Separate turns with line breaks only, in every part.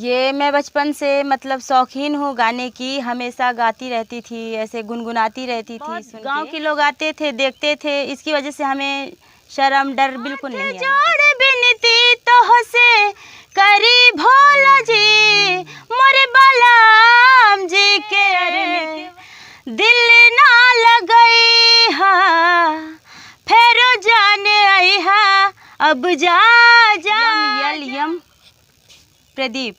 ये मैं बचपन से मतलब शौकीन हूँ गाने की, हमेशा गाती रहती थी, ऐसे गुनगुनाती रहती थी। गांव के लोग आते थे, देखते थे, इसकी वजह से हमें शर्म डर बिल्कुल नहीं है। जोड़ बिनती तो से करी भोला जी मोरे बालाम जी के अरे दिल ना लगई हा फेरो जान आई हा अब जा यम प्रदीप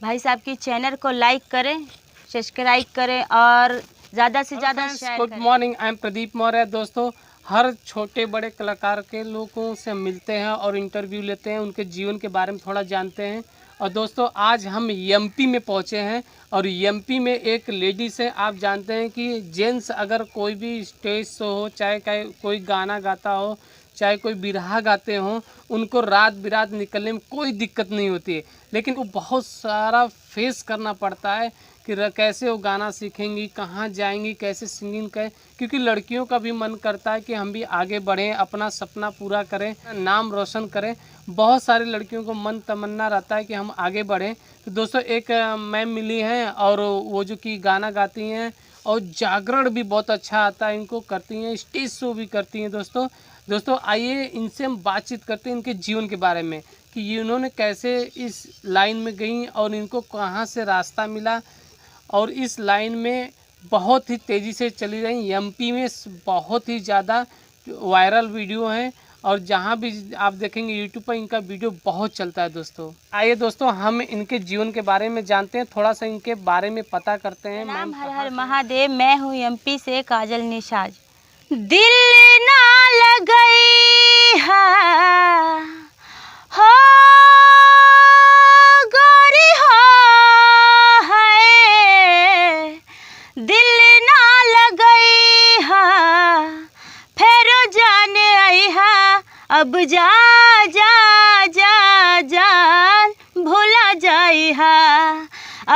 भाई साहब की चैनल को लाइक करें, सब्सक्राइब करें और ज़्यादा से ज़्यादा शेयर करें।
Good morning, I am Pradeep Maurya. दोस्तों, हर छोटे बड़े कलाकार के लोगों से मिलते हैं और इंटरव्यू लेते हैं, उनके जीवन के बारे में थोड़ा जानते हैं। और दोस्तों, आज हम एमपी में पहुंचे हैं और एमपी में एक लेडीज़ है। आप जानते हैं कि जेंट्स अगर कोई भी स्टेज शो हो, चाहे कोई गाना गाता हो, चाहे कोई बिरहा गाते हों, उनको रात बिरात निकलने में कोई दिक्कत नहीं होती है। लेकिन वो बहुत सारा फेस करना पड़ता है कि कैसे वो गाना सीखेंगी, कहाँ जाएंगी, कैसे सिंगिंग करें, क्योंकि लड़कियों का भी मन करता है कि हम भी आगे बढ़ें, अपना सपना पूरा करें, नाम रोशन करें। बहुत सारी लड़कियों को मन तमन्ना रहता है कि हम आगे बढ़ें। तो दोस्तों, एक मैम मिली हैं और वो जो कि गाना गाती हैं और जागरण भी बहुत अच्छा आता है इनको, करती हैं, स्टेज शो भी करती हैं। दोस्तों आइए इनसे हम बातचीत करते हैं इनके जीवन के बारे में कि इन्होंने कैसे इस लाइन में गई और इनको कहाँ से रास्ता मिला और इस लाइन में बहुत ही तेज़ी से चली रही। एमपी में बहुत ही ज़्यादा वायरल वीडियो हैं और जहाँ भी आप देखेंगे यूट्यूब पर इनका वीडियो बहुत चलता है। दोस्तों आइए दोस्तों, हम इनके जीवन के बारे में जानते हैं, थोड़ा सा इनके बारे में पता करते हैं।
नाम हर हर महादेव, मैं हूँ एमपी से काजल निषाद। दिल ना लगई है हो गोरी हो है, दिल ना लगई है फेरो जान आई है अब जा जा जा जान भूला जाई है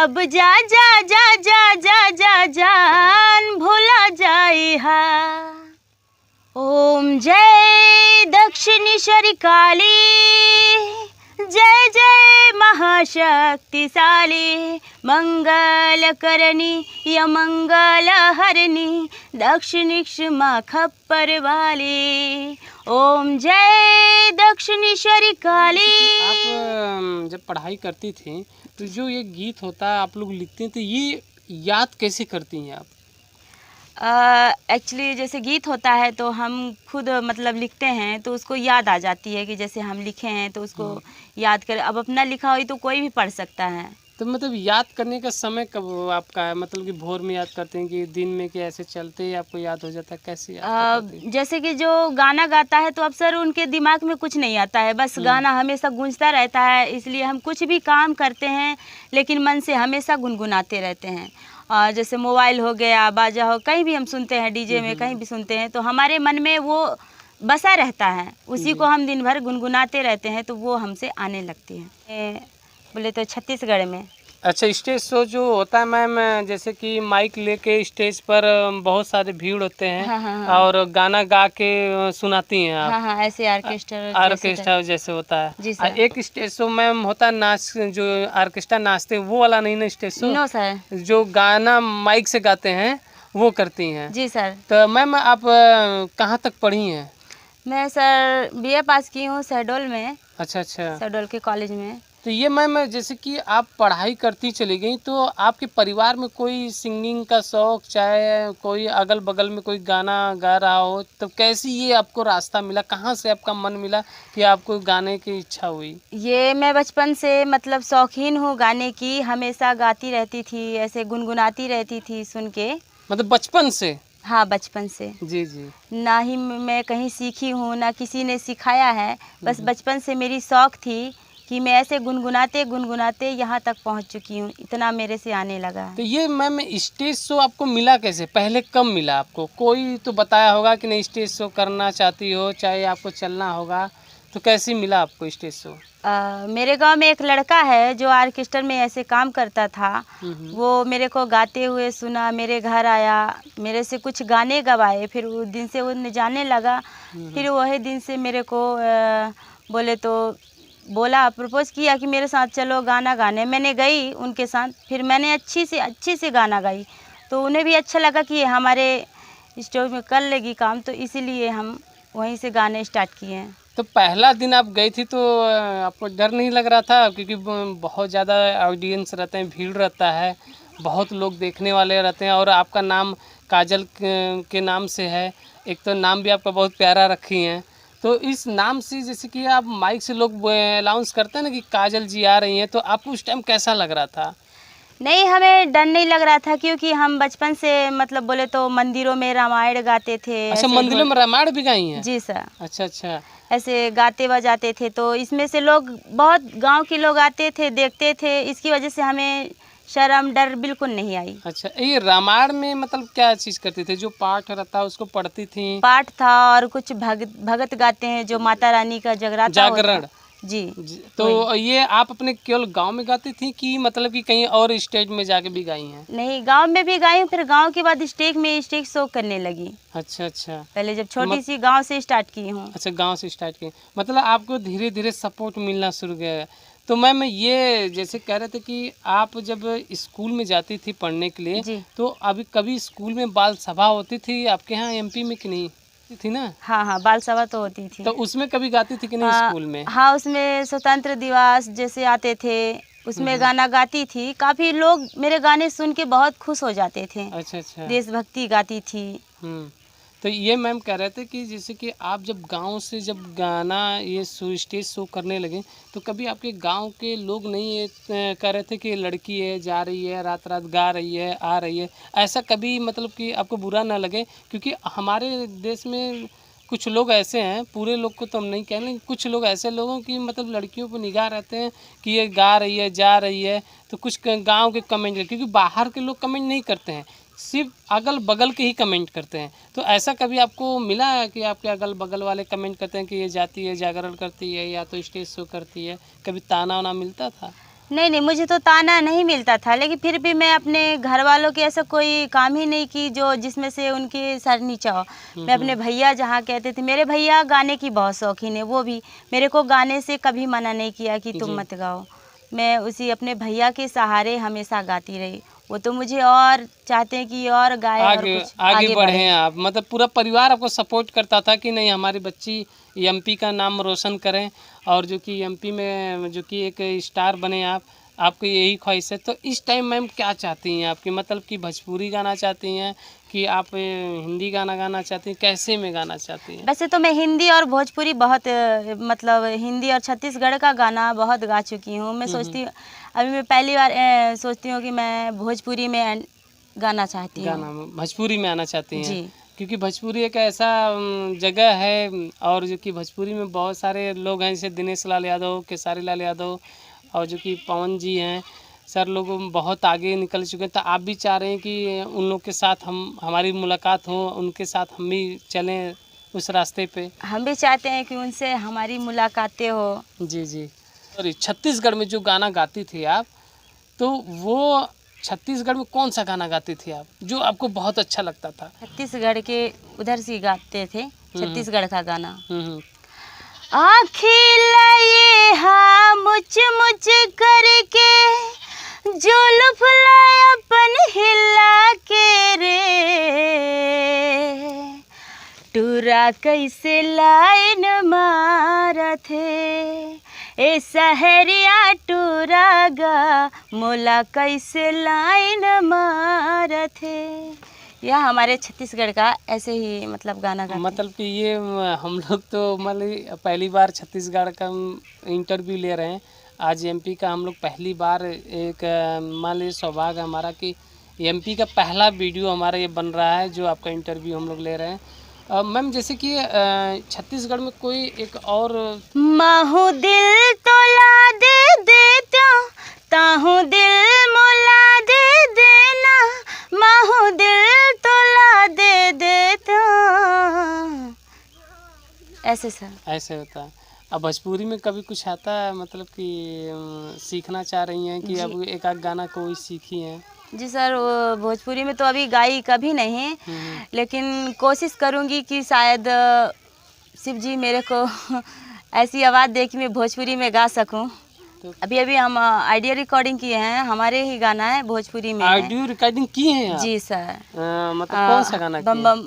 अब जा जा जा जा जा जा जान भूला जाई है। ओम जय दक्षिणेश्वरी काली, जय जय महाशक्तिशाली, मंगल करनी या मंगल हरनी, दक्षिणेश माँ खप्पर वाली। ओम जय दक्षिणेश्वरी काली।
आप जब पढ़ाई करती थी तो जो ये गीत होता है आप लोग लिखते हैं, तो ये याद कैसे करती हैं आप?
एक्चुअली जैसे गीत होता है तो हम खुद मतलब लिखते हैं तो उसको याद आ जाती है कि जैसे हम लिखे हैं तो उसको याद करें। अब अपना लिखा हो तो कोई भी पढ़ सकता है।
तो मतलब याद करने का समय कब आपका है? मतलब कि भोर में याद करते हैं कि दिन में, कि ऐसे चलते ही आपको याद हो जाता है? कैसे याद करते हैं?
जैसे कि जो गाना गाता है तो अक्सर उनके दिमाग में कुछ नहीं आता है, बस गाना हमेशा गूंजता रहता है, इसलिए हम कुछ भी काम करते हैं लेकिन मन से हमेशा गुनगुनाते रहते हैं। और जैसे मोबाइल हो गया, बाजा हो, कहीं भी हम सुनते हैं, डीजे में कहीं भी सुनते हैं तो हमारे मन में वो बसा रहता है, उसी को हम दिन भर गुनगुनाते रहते हैं तो वो हमसे आने लगती है। बोले तो छत्तीसगढ़ में।
अच्छा, स्टेज शो जो होता है मैम, जैसे कि माइक लेके स्टेज पर बहुत सारे भीड़ होते हैं।
हाँ।
और गाना गा के सुनाती हैं आप।
हाँ, ऐसे
ऑर्केस्ट्रा जैसे होता है
जी सर।
एक स्टेज शो मैम होता है नाच, जो ऑर्केस्ट्रा नाचते हैं वो वाला नहीं ना स्टेज शो?
नो सर,
जो गाना माइक से गाते हैं वो करती हैं?
जी सर।
तो मैम आप कहाँ तक पढ़ी हैं?
मैं सर बीए पास की हूँ शहडोल में।
अच्छा,
शहडोल के कॉलेज में।
तो ये मैम जैसे कि आप पढ़ाई करती चली गई तो आपके परिवार में कोई सिंगिंग का शौक, चाहे कोई अगल बगल में कोई गाना गा रहा हो, तो कैसे ये आपको रास्ता मिला? कहाँ से आपका मन मिला कि आपको गाने की इच्छा हुई? ये
मैं बचपन से मतलब शौकीन हूँ गाने की, हमेशा गाती रहती थी, ऐसे गुनगुनाती रहती थी सुन के।
मतलब बचपन से?
हाँ, बचपन से।
जी।
ना ही मैं कहीं सीखी हूँ, ना किसी ने सिखाया है, बस बचपन से मेरी शौक थी कि मैं ऐसे गुनगुनाते गुनगुनाते यहाँ तक पहुँच चुकी हूँ, इतना मेरे से आने लगा है।
तो ये मैम स्टेज शो आपको मिला कैसे? पहले कब मिला आपको? कोई तो बताया होगा कि नहीं स्टेज शो करना चाहती हो, चाहे आपको चलना होगा, तो कैसे मिला आपको स्टेज शो?
मेरे गांव में एक लड़का है जो ऑर्केस्ट्रा में ऐसे काम करता था। वो मेरे को गाते हुए सुना, मेरे घर आया, मेरे से कुछ गाने गवाए, फिर उस दिन से वो जाने लगा। फिर वही दिन से मेरे को बोले तो बोला, प्रपोज किया कि मेरे साथ चलो गाना गाने। मैंने गई उनके साथ, फिर मैंने अच्छी से गाना गाई, तो उन्हें भी अच्छा लगा कि हमारे स्टोर में कर लेगी काम, तो इसीलिए हम वहीं से गाने स्टार्ट किए हैं।
तो पहला दिन आप गई थी तो आपको डर नहीं लग रहा था, क्योंकि बहुत ज़्यादा ऑडियंस रहते हैं, भीड़ रहता है, बहुत लोग देखने वाले रहते हैं, और आपका नाम काजल के नाम से है, एक तो नाम भी आपका बहुत प्यारा रखी हैं, तो इस नाम से जैसे कि आप माइक से लोग अनाउंस करते हैं ना कि काजल जी आ रही हैं, तो आपको उस टाइम कैसा लग रहा था?
नहीं, हमें डर नहीं लग रहा था, क्योंकि हम बचपन से मतलब बोले तो मंदिरों में रामायण गाते थे।
अच्छा, मंदिरों में रामायण भी गाई हैं?
जी सर।
अच्छा अच्छा।
ऐसे गाते बजाते थे, तो इसमें से लोग, बहुत गांव के लोग आते थे, देखते थे, इसकी वजह से हमें शर्म डर बिल्कुल नहीं आई।
अच्छा, ये रामायण में मतलब क्या चीज़ करते थे? जो पाठ रहता है उसको पढ़ती थी?
पाठ था, और कुछ भगत गाते हैं, जो माता रानी का जगराता होता।
जागरण।
जी।
तो ये आप अपने केवल गांव में गाती थी कि मतलब कि कहीं और स्टेज में जाके भी गाई हैं?
नहीं, गांव में भी गाई हूँ, फिर गांव के बाद स्टेज शो करने लगी।
अच्छा अच्छा।
पहले जब छोटी सी गांव से स्टार्ट की हूँ।
अच्छा, गांव से स्टार्ट किए, मतलब आपको धीरे धीरे सपोर्ट मिलना शुरू गया। तो मैम, ये जैसे कह रहे थे कि आप जब स्कूल में जाती थी पढ़ने के लिए,
जी।
तो अभी कभी स्कूल में बाल सभा होती थी आपके यहाँ एमपी में कि नहीं थी ना?
हाँ हाँ, बाल सभा तो होती थी।
तो उसमें कभी गाती थी कि नहीं स्कूल में?
हाँ, उसमें स्वतंत्र दिवस जैसे आते थे, उसमें गाना गाती थी। काफ़ी लोग मेरे गाने सुन के बहुत खुश हो जाते थे।
अच्छा अच्छा।
देशभक्ति गाती थी।
तो ये मैम कह रहे थे कि जैसे कि आप जब गांव से जब गाना ये स्टेज शो करने लगे, तो कभी आपके गांव के लोग नहीं ये कह रहे थे कि ये लड़की है, जा रही है, रात रात गा रही है, आ रही है, ऐसा कभी मतलब कि आपको बुरा ना लगे? क्योंकि हमारे देश में कुछ लोग ऐसे हैं, पूरे लोग को तो हम नहीं कह रहे, कुछ लोग ऐसे लोगों की मतलब लड़कियों पर निगाह रहते हैं कि ये गा रही है, जा रही है, तो कुछ गांव के कमेंट, क्योंकि बाहर के लोग कमेंट नहीं करते हैं, सिर्फ अगल बगल के ही कमेंट करते हैं। तो ऐसा कभी आपको मिला है कि आपके अगल बगल वाले कमेंट करते हैं कि ये जाती है, जागरण करती है, या तो स्टेज शो करती है? कभी ताना वाना मिलता था?
नहीं, मुझे तो ताना नहीं मिलता था, लेकिन फिर भी मैं अपने घर वालों के ऐसा कोई काम ही नहीं की जो जिसमें से उनकी सर नीचा हो। मैं अपने भैया जहाँ कहते थे, मेरे भैया गाने की बहुत शौकीन है, वो भी मेरे को गाने से कभी मना नहीं किया कि तुम मत गाओ। मैं उसी अपने भैया के सहारे हमेशा गाती रही। वो तो मुझे और चाहते हैं कि और गाए,
आगे,
और कुछ
आगे बढ़े आप, मतलब पूरा परिवार आपको सपोर्ट करता था कि नहीं हमारी बच्ची एमपी का नाम रोशन करें, और जो कि एमपी में जो कि एक स्टार बने आप, आपकी यही ख्वाहिश है। तो इस टाइम मैम क्या चाहती हैं आपकी, मतलब कि भोजपुरी गाना चाहती हैं कि आप हिंदी गाना गाना चाहती हैं, कैसे में गाना चाहती हैं?
वैसे तो मैं हिंदी और भोजपुरी बहुत, मतलब हिंदी और छत्तीसगढ़ का गाना बहुत गा चुकी हूँ। मैं सोचती हूँ, अभी मैं पहली बार सोचती हूँ कि मैं भोजपुरी में गाना चाहती हूँ।
गाना भोजपुरी में आना चाहती हैं?
जी।
क्योंकि भोजपुरी एक ऐसा जगह है, और जो कि भोजपुरी में बहुत सारे लोग हैं, जैसे दिनेश लाल यादव, केसारी लाल यादव, और जो कि पवन जी हैं, सर लोग बहुत आगे निकल चुके हैं। तो आप भी चाह रहे हैं कि उन लोग के साथ हमारी मुलाकात हो, उनके साथ हम भी चलें उस रास्ते पे?
हम भी चाहते हैं कि उनसे हमारी मुलाकातें हो।
जी जी। और छत्तीसगढ़ में जो गाना गाती थी आप, तो वो छत्तीसगढ़ में कौन सा गाना गाती थी आप जो आपको बहुत अच्छा लगता था?
छत्तीसगढ़ के उधर से गाते थे, छत्तीसगढ़ का गाना। आँखें लाए हाँ मुच मुच करके, जुल्फ लाए अपन हिला के रे, टूरा कैसे लाइन मारा थे, ए सहरिया टूरा गा मोला कैसे लाइन मारा थे। यह हमारे छत्तीसगढ़ का ऐसे ही मतलब गाना गाते हैं।
मतलब कि ये हम लोग तो मतलब पहली बार छत्तीसगढ़ का इंटरव्यू ले रहे हैं, आज एमपी का हम लोग पहली बार एक मान लीजिए सौभाग्य हमारा कि एमपी का पहला वीडियो हमारा ये बन रहा है जो आपका इंटरव्यू हम लोग ले रहे हैं। मैम, जैसे कि छत्तीसगढ़ में कोई एक और
माहू दिल तोला दे देता, ताहू दिल मोला दे देना, माहू दिल तोला दे देता, ऐसे सर।
ऐसे होता है। अब भोजपुरी में कभी कुछ आता है, मतलब कि सीखना चाह रही हैं कि अब एक आध गाना कोई सीखी हैं?
जी सर, भोजपुरी में तो अभी गाई कभी नहीं, लेकिन कोशिश करूंगी कि शायद शिव जी मेरे को ऐसी आवाज़ दे कि मैं भोजपुरी में गा सकूं।
तो
अभी अभी हम ऑडियो रिकॉर्डिंग किए हैं, हमारे ही गाना है, भोजपुरी में है।
ऑडियो रिकॉर्डिंग की है आप?
जी सर।
मतलब कौन सा गाना
बम
किए?
बम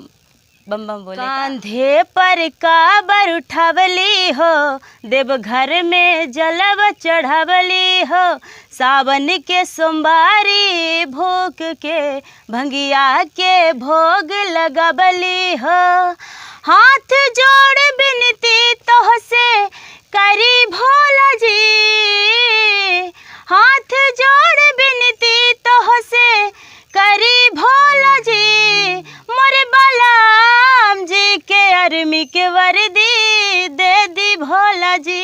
बम बम बोले। कांधे पर काबर उठावली हो, देवघर में जलब चढ़ावली हो, सावन के सोमवारी भूख के भंगिया के भोग लगावली हो। हाथ जोड़ बिनती तोहसे करी भोला जी, हाथ जोड़ बिनती तोहसे करी भोला जी, मोरे बलराम जी के अरमी के वर्दी दे दी भोला जी,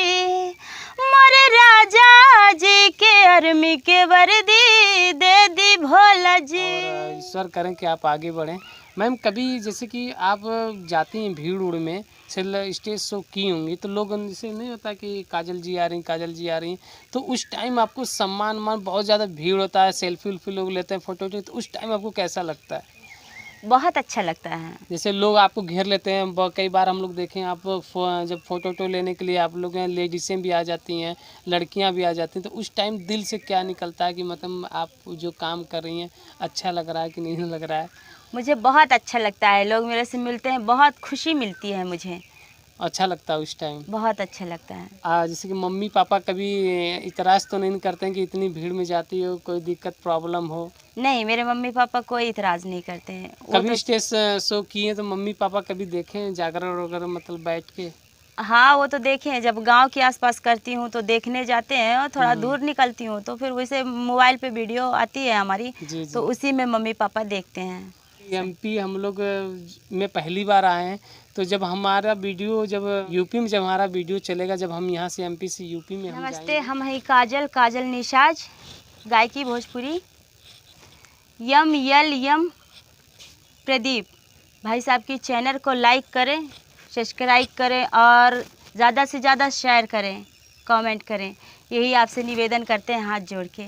मोरे राजा जी के अरमी के वर्दी दे दी भोला जी।
और ईश्वर करें कि आप आगे बढ़ें। मैम कभी जैसे कि आप जाती हैं भीड़ उड़ में, स्टेज शो की होंगी, तो लोग से नहीं होता कि काजल जी आ रही, काजल जी आ रही, तो उस टाइम आपको सम्मान बहुत ज़्यादा भीड़ होता है, सेल्फी उल्फी लोग लेते हैं, फोटो, तो उस टाइम आपको कैसा लगता है?
बहुत अच्छा लगता है।
जैसे लोग आपको घेर लेते हैं, कई बार हम लोग देखें आप जब फ़ोटो वोटो लेने के लिए आप लोग हैं, लेडीसें भी आ जाती हैं, लड़कियां भी आ जाती हैं, तो उस टाइम दिल से क्या निकलता है कि मतलब आप जो काम कर रही हैं अच्छा लग रहा है कि नहीं लग रहा है?
मुझे बहुत अच्छा लगता है, लोग मेरे से मिलते हैं, बहुत खुशी मिलती है मुझे,
अच्छा लगता है उस टाइम?
बहुत अच्छा लगता है।
जैसे कि मम्मी पापा कभी इतराज़ तो नहीं करते हैं कि इतनी भीड़ में जाती हो, कोई दिक्कत प्रॉब्लम हो?
नहीं, मेरे मम्मी पापा कोई इतराज़ नहीं करते हैं। वो
कभी
तो
स्टेज शो किए तो मम्मी पापा कभी देखें जागरण वगैरह मतलब बैठ के?
हाँ, वो तो देखे हैं, जब गांव के आसपास करती हूँ तो देखने जाते हैं, और थोड़ा दूर निकलती हूँ तो फिर वैसे मोबाइल पे वीडियो आती है हमारी,
जी
तो
जी।
उसी में मम्मी पापा देखते हैं।
एमपी हम लोग में पहली बार आए हैं, तो जब हमारा वीडियो जब यूपी में जब हमारा वीडियो चलेगा, जब हम यहाँ से एमपी से यूपी में हम
नमस्ते,
जाएंगे।
हम हैं काजल निशाज, गायकी भोजपुरी। यम प्रदीप भाई साहब की चैनल को लाइक करें, सब्सक्राइब करें और ज़्यादा से ज़्यादा शेयर करें, कमेंट करें, यही आपसे निवेदन करते हैं हाथ जोड़ के।